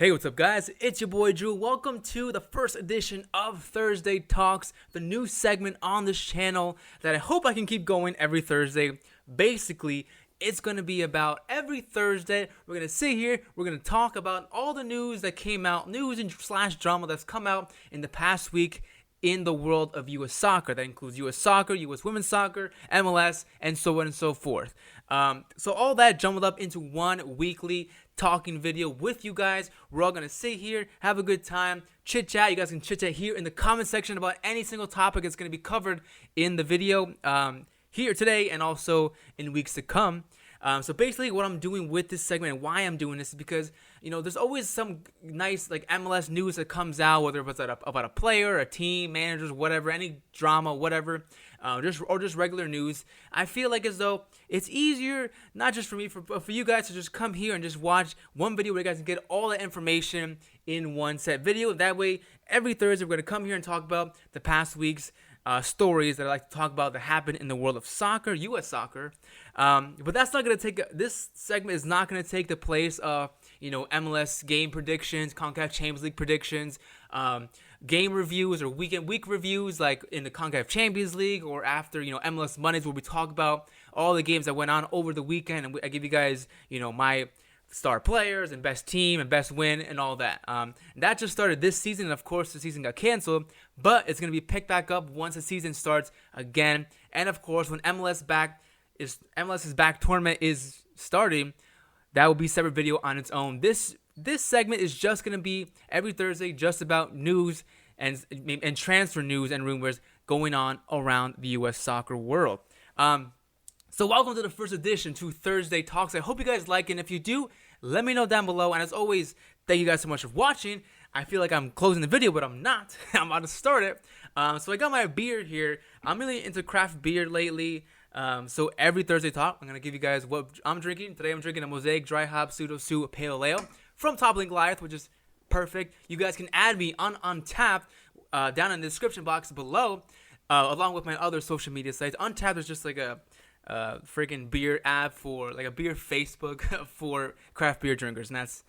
Hey, what's up, guys? It's your boy Drew. Welcome to the first edition of Thursday Talks, the new segment on this channel that I hope I can keep going every Thursday. Basically, it's going to be about every Thursday. We're going to sit here, we're going to talk about all the news that came out, news and slash drama that's come out in the past week in the world of U.S. soccer. That includes U.S. soccer, U.S. women's soccer, MLS, and so on and so forth. So all that jumbled up into one weekly talking video with you guys. We're all going to sit here, have a good time, chit-chat. You guys can chit-chat here in the comment section about any single topic that's going to be covered in the video here today and also in weeks to come. So basically what I'm doing with this segment and why I'm doing this is because, you know, there's always some nice like MLS news that comes out, whether it's about a player, a team, managers, whatever, any drama, whatever, just regular news. I feel like as though it's easier, not just for me, but for you guys to just come here and just watch one video where you guys can get all the information in one set video. That way, every Thursday, we're going to come here and talk about the past week's stories that I like to talk about that happen in the world of soccer, U.S. soccer. But that's not going to take, this segment is not going to take the place of, you know, MLS game predictions, CONCACAF Champions League predictions, game reviews or week reviews like in the CONCACAF Champions League or after, you know, MLS Mondays where we talk about all the games that went on over the weekend and I give you guys, you know, my star players and best team and best win and all that. That just started this season, and of course the season got canceled, but it's going to be picked back up once the season starts again. And of course when MLS's back tournament is starting, that will be a separate video on its own. This segment is just going to be every Thursday just about news and transfer news and rumors going on around the US soccer world. So welcome to the first edition to Thursday Talks. I hope you guys like it, and if you do, let me know down below. And as always, thank you guys so much for watching. I feel like I'm closing the video, but I'm not. I'm about to start it. So I got my beer here. I'm really into craft beer lately. So every Thursday Talk, I'm going to give you guys what I'm drinking. Today I'm drinking a Mosaic Dry Hop Pseudo Sue Pale Ale from Top Link Goliath, which is perfect. You guys can add me on Untappd down in the description box below, along with my other social media sites. Untappd is just like a freaking beer app for like a beer Facebook for craft beer drinkers, and that's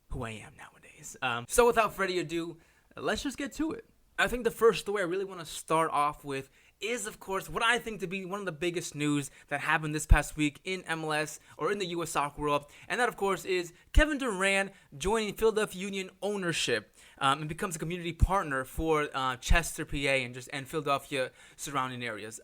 who I am nowadays. So without further ado, let's just get to it. I think the first story I really want to start off with is, of course, what I think to be one of the biggest news that happened this past week in MLS or in the U.S. soccer world, and that, of course, is Kevin Durant joining Philadelphia Union ownership and becomes a community partner for Chester, PA, and Philadelphia surrounding areas.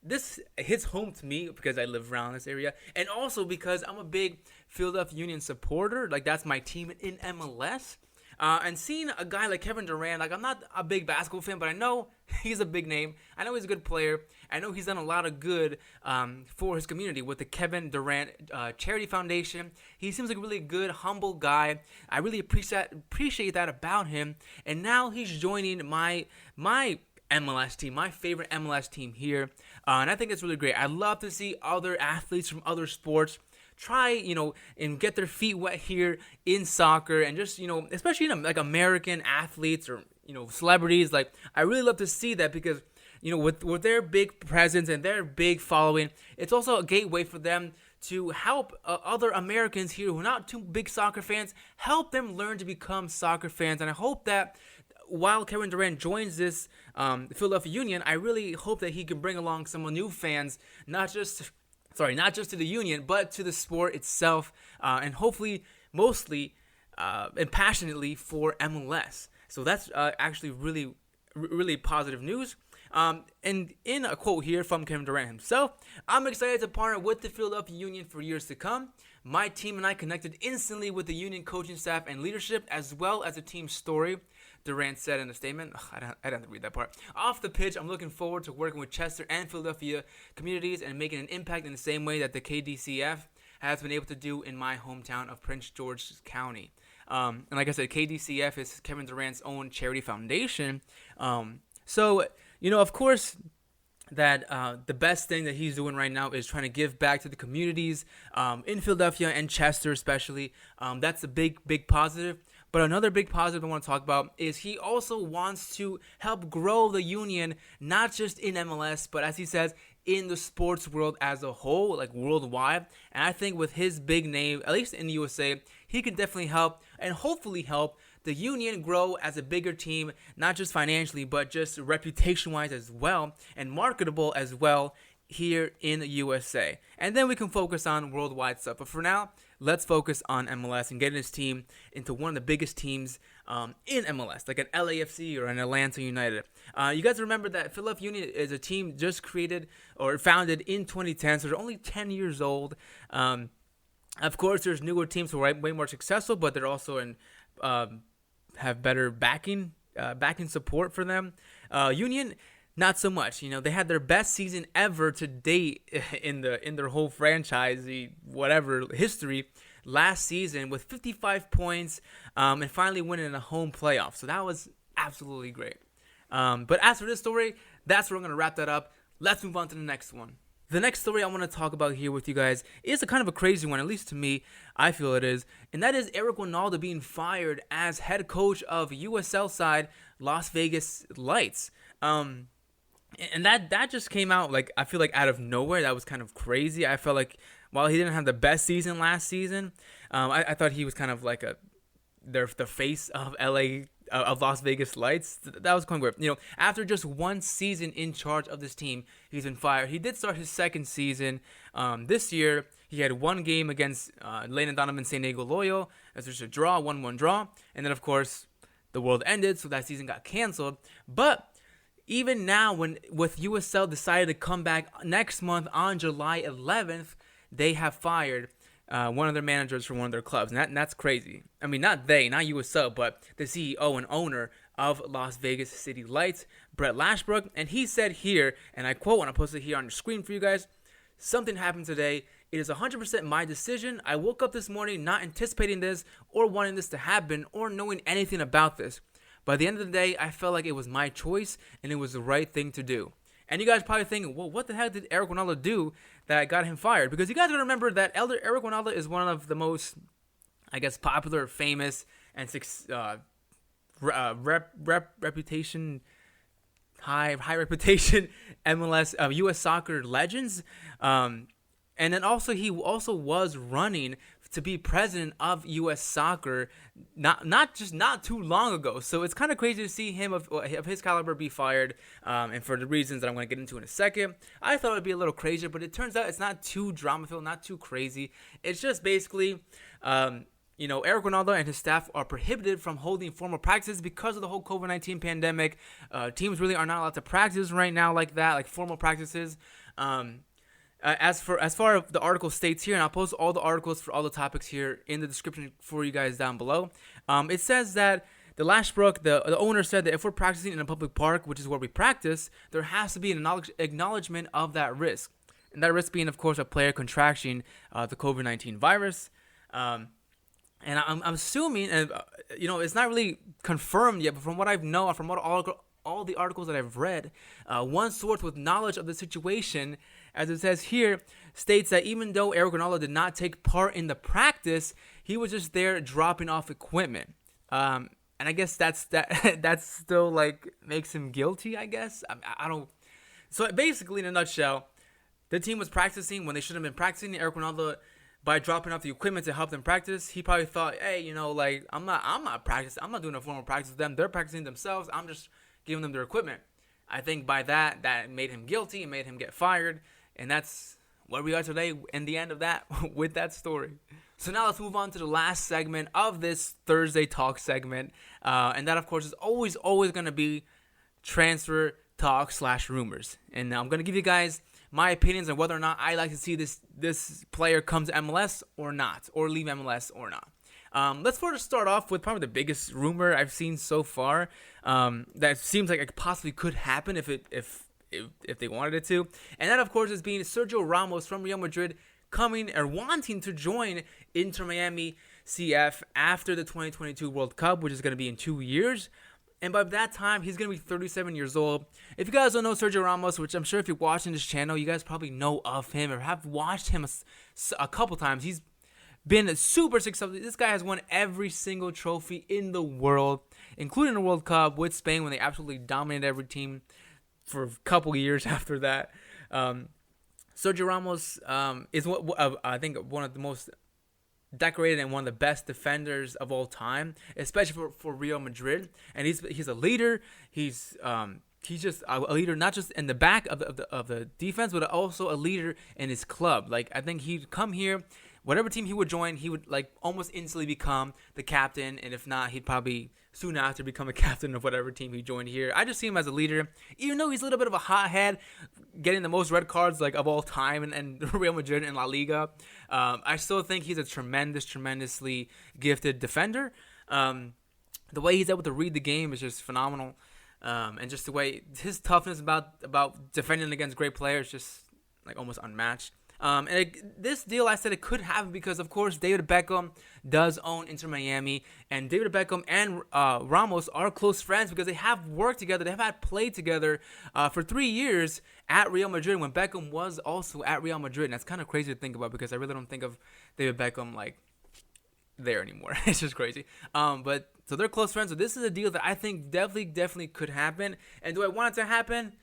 This hits home to me because I live around this area, and also because I'm a big Philadelphia Union supporter. Like, that's my team in MLS. And seeing a guy like Kevin Durant, like, I'm not a big basketball fan, but I know he's a big name. I know he's a good player. I know he's done a lot of good for his community with the Kevin Durant Charity Foundation. He seems like a really good, humble guy. I really appreciate that about him. And now he's joining my MLS team, my favorite MLS team here. And I think it's really great. I love to see other athletes from other sports try, you know, and get their feet wet here in soccer, and just, you know, especially like American athletes or, you know, celebrities. Like, I really love to see that because, you know, with their big presence and their big following, it's also a gateway for them to help other Americans here who are not too big soccer fans, help them learn to become soccer fans. And I hope that while Kevin Durant joins this Philadelphia Union, I really hope that he can bring along some new fans, not just to the Union, but to the sport itself, and hopefully mostly and passionately for MLS. So that's actually really, really positive news. And in a quote here from Kevin Durant himself, "I'm excited to partner with the Philadelphia Union for years to come. My team and I connected instantly with the Union coaching staff and leadership, as well as the team's story," Durant said in a statement. I don't have to read that part. "Off the pitch, I'm looking forward to working with Chester and Philadelphia communities and making an impact in the same way that the KDCF has been able to do in my hometown of Prince George's County." And like I said, KDCF is Kevin Durant's own charity foundation. So, you know, of course, that the best thing that he's doing right now is trying to give back to the communities in Philadelphia and Chester especially. That's a big positive. But another big positive I want to talk about is he also wants to help grow the Union, not just in MLS, but as he says, in the sports world as a whole, like worldwide. And I think with his big name, at least in the USA, he can definitely help and hopefully help the Union grow as a bigger team, not just financially, but just reputation-wise as well and marketable as well here in the USA. And then we can focus on worldwide stuff. But for now, let's focus on MLS and getting this team into one of the biggest teams in MLS, like an LAFC or an Atlanta United. You guys remember that Philadelphia Union is a team just created or founded in 2010, so they're only 10 years old. Of course, there's newer teams who are way more successful, but they're also have better backing support for them. Union, not so much. You know, they had their best season ever to date in their whole franchise, history last season with 55 points and finally winning a home playoff. So that was absolutely great. But as for this story, that's where I'm going to wrap that up. Let's move on to the next one. The next story I want to talk about here with you guys is a kind of a crazy one, at least to me, I feel it is, and that is Eric Wynalda being fired as head coach of USL side Las Vegas Lights. And that just came out, like, I feel like out of nowhere. That was kind of crazy. I felt like while he didn't have the best season last season, I thought he was kind of like the face of of Las Vegas Lights. That was kind of weird. You know, after just one season in charge of this team, he's been fired. He did start his second season this year. He had one game against Lane Donovan San Diego Loyal. As there's a draw, 1-1 draw. And then, of course, the world ended, so that season got canceled. But even now, with USL decided to come back next month on July 11th, they have fired one of their managers from one of their clubs. And that's crazy. I mean, not USL, but the CEO and owner of Las Vegas City Lights, Brett Lashbrook. And he said here, and I quote, and I'll post it here on the screen for you guys, "Something happened today. It is 100% my decision. I woke up this morning not anticipating this or wanting this to happen or knowing anything about this. By the end of the day, I felt like it was my choice and it was the right thing to do." And you guys probably thinking, well, what the heck did Eric Wynalda do that got him fired? Because you guys got to remember that Eric Wynalda is one of the most, I guess, popular, famous, and reputation, high reputation MLS U.S. soccer legends. And then also he also was running to be president of U.S. Soccer not too long ago. So it's kind of crazy to see him of his caliber be fired, and for the reasons that I'm going to get into in a second. I thought it would be a little crazier, but it turns out it's not too drama-filled, not too crazy. It's just basically, Eric Wynalda and his staff are prohibited from holding formal practices because of the whole COVID-19 pandemic. Teams really are not allowed to practice right now like that, like formal practices. As far as the article states here, and I'll post all the articles for all the topics here in the description for you guys down below. It says that the Lashbrook, the owner, said that if we're practicing in a public park, which is where we practice, there has to be an acknowledgement of that risk. And that risk being, of course, a player contracting the COVID-19 virus. And I'm assuming, and it's not really confirmed yet, but from what I've known, from what all the articles that I've read, one source with knowledge of the situation, as it says here, states that even though Eric Wynalda did not take part in the practice, he was just there dropping off equipment. And I guess that's still like makes him guilty, I guess. I don't. So basically, in a nutshell, the team was practicing when they shouldn't have been practicing. Eric Wynalda, by dropping off the equipment to help them practice, he probably thought, hey, I'm not practicing. I'm not doing a formal practice with them. They're practicing themselves. I'm just giving them their equipment. I think by that made him guilty and made him get fired. And that's where we are today in the end of that with that story. So now let's move on to the last segment of this Thursday Talk segment. And that, of course, is always going to be transfer talk / rumors. And I'm going to give you guys my opinions on whether or not I like to see this player come to MLS or not, or leave MLS or not. Let's first start off with probably the biggest rumor I've seen so far that seems like it possibly could happen if they wanted it to. And that, of course, is being Sergio Ramos from Real Madrid coming or wanting to join Inter Miami CF after the 2022 World Cup, which is going to be in 2 years. And by that time, he's going to be 37 years old. If you guys don't know Sergio Ramos, which I'm sure if you're watching this channel, you guys probably know of him or have watched him a couple times. He's been super successful. This guy has won every single trophy in the world, including the World Cup with Spain when they absolutely dominated every team for a couple years after that. Sergio Ramos is I think one of the most decorated and one of the best defenders of all time, especially for Real Madrid. And he's a leader. He's just a leader, not just in the back of the defense, but also a leader in his club. Like, I think he'd come here, whatever team he would join, he would like almost instantly become the captain, and if not, he'd probably soon after become a captain of whatever team he joined here. I just see him as a leader, even though he's a little bit of a hothead, getting the most red cards like of all time and Real Madrid and La Liga. I still think he's a tremendously gifted defender. The way he's able to read the game is just phenomenal. And just the way his toughness about defending against great players, just like almost unmatched. This deal, I said it could happen because, of course, David Beckham does own Inter Miami, and David Beckham and Ramos are close friends because they have worked together. They have had played together for 3 years at Real Madrid when Beckham was also at Real Madrid. And that's kind of crazy to think about because I really don't think of David Beckham like there anymore. It's just crazy. But so they're close friends. So this is a deal that I think definitely could happen. And do I want it to happen?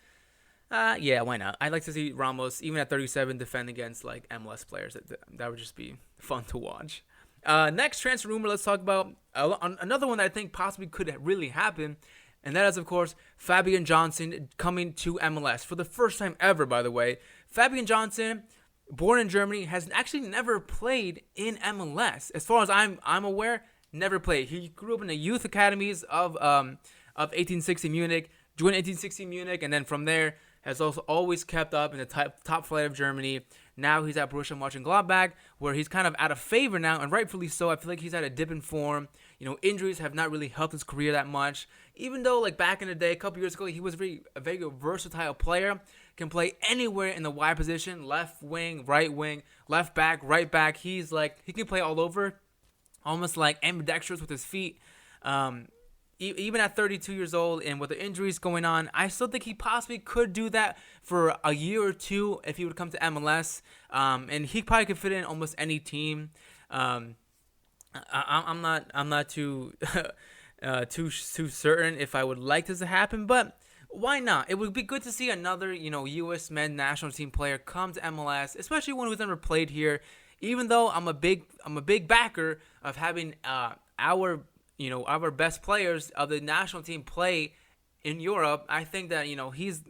Yeah, why not? I'd like to see Ramos, even at 37, defend against like MLS players. That would just be fun to watch. Next transfer rumor, let's talk about another one that I think possibly could really happen, and that is, of course, Fabian Johnson coming to MLS for the first time ever. By the way, Fabian Johnson, born in Germany, has actually never played in MLS, as far as I'm aware. Never played. He grew up in the youth academies of 1860 Munich, joined 1860 Munich, and then from there has also always kept up in the top flight of Germany. Now he's at Borussia Mönchengladbach, where he's kind of out of favor now, and rightfully so. I feel like he's had a dip in form. You know, injuries have not really helped his career that much. Even though, like back in the day, a couple years ago, he was a very versatile player. Can play anywhere in the wide position, left wing, right wing, left back, right back. He can play all over, almost like ambidextrous with his feet. Even at 32 years old and with the injuries going on, I still think he possibly could do that for a year or two if he would come to MLS. And he probably could fit in almost any team. I'm not too too certain if I would like this to happen, but why not? It would be good to see another, U.S. men's national team player come to MLS, especially one who's never played here. Even though I'm a big backer of having our best players of the national team play in Europe, I think that, he's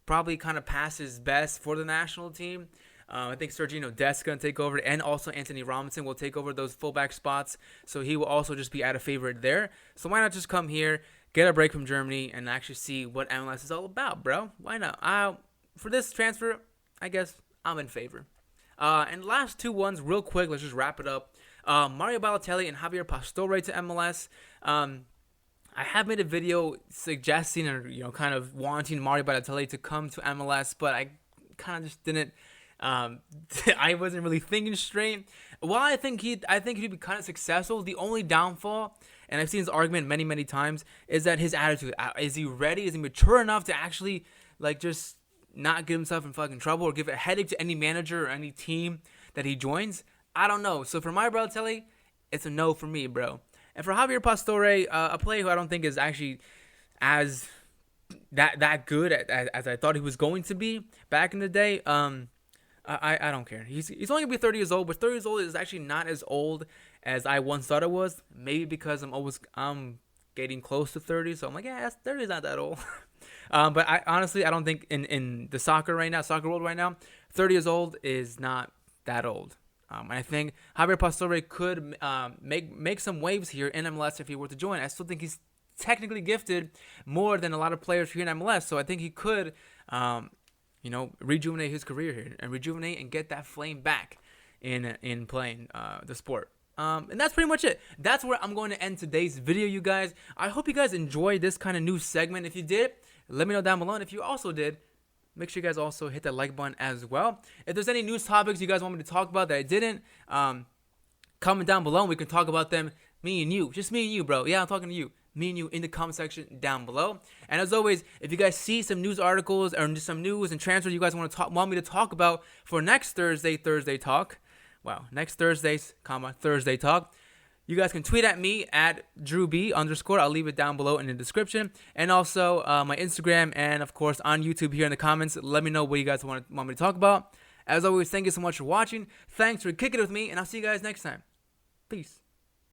probably kind of past his best for the national team. I think Sergiño Dest's going to take over, and also Anthony Robinson will take over those fullback spots, so he will also just be out of favor there. So why not just come here, get a break from Germany, and actually see what MLS is all about, bro? Why not? For this transfer, I guess I'm in favor. And last two ones, real quick, let's just wrap it up. Mario Balotelli and Javier Pastore to MLS. I have made a video suggesting or kind of wanting Mario Balotelli to come to MLS, but I kind of just didn't. I wasn't really thinking straight. While I think he'd be kind of successful, the only downfall, and I've seen this argument many times, is that his attitude. Is he ready? Is he mature enough to actually just not get himself in fucking trouble or give a headache to any manager or any team that he joins? I don't know. So for Mario Balotelli, it's a no for me, bro. And for Javier Pastore, a player who I don't think is actually as that good as I thought he was going to be back in the day. I don't care. He's only gonna be 30 years old, but 30 years old is actually not as old as I once thought it was. Maybe because I'm getting close to 30, so I'm like, yeah, 30 is not that old. But I honestly don't think in the soccer world right now, 30 years old is not that old. And I think Javier Pastore could make some waves here in MLS if he were to join. I still think he's technically gifted more than a lot of players here in MLS, so I think he could, rejuvenate his career here and rejuvenate and get that flame back in playing the sport. And that's pretty much it. That's where I'm going to end today's video, you guys. I hope you guys enjoyed this kind of new segment. If you did, let me know down below. And if you also did, make sure you guys also hit that like button as well. If there's any news topics you guys want me to talk about that I didn't, comment down below and we can talk about them. Me and you. Just me and you, bro. Yeah, I'm talking to you. Me and you in the comment section down below. And as always, if you guys see some news articles or just some news and transfers you guys want me to talk about for next Thursday Talk. Wow, next Thursday Talk. You guys can tweet at me at Drewwbee _ I'll leave it down below in the description. And also my Instagram and, of course, on YouTube here in the comments. Let me know what you guys want me to talk about. As always, thank you so much for watching. Thanks for kicking it with me, and I'll see you guys next time. Peace.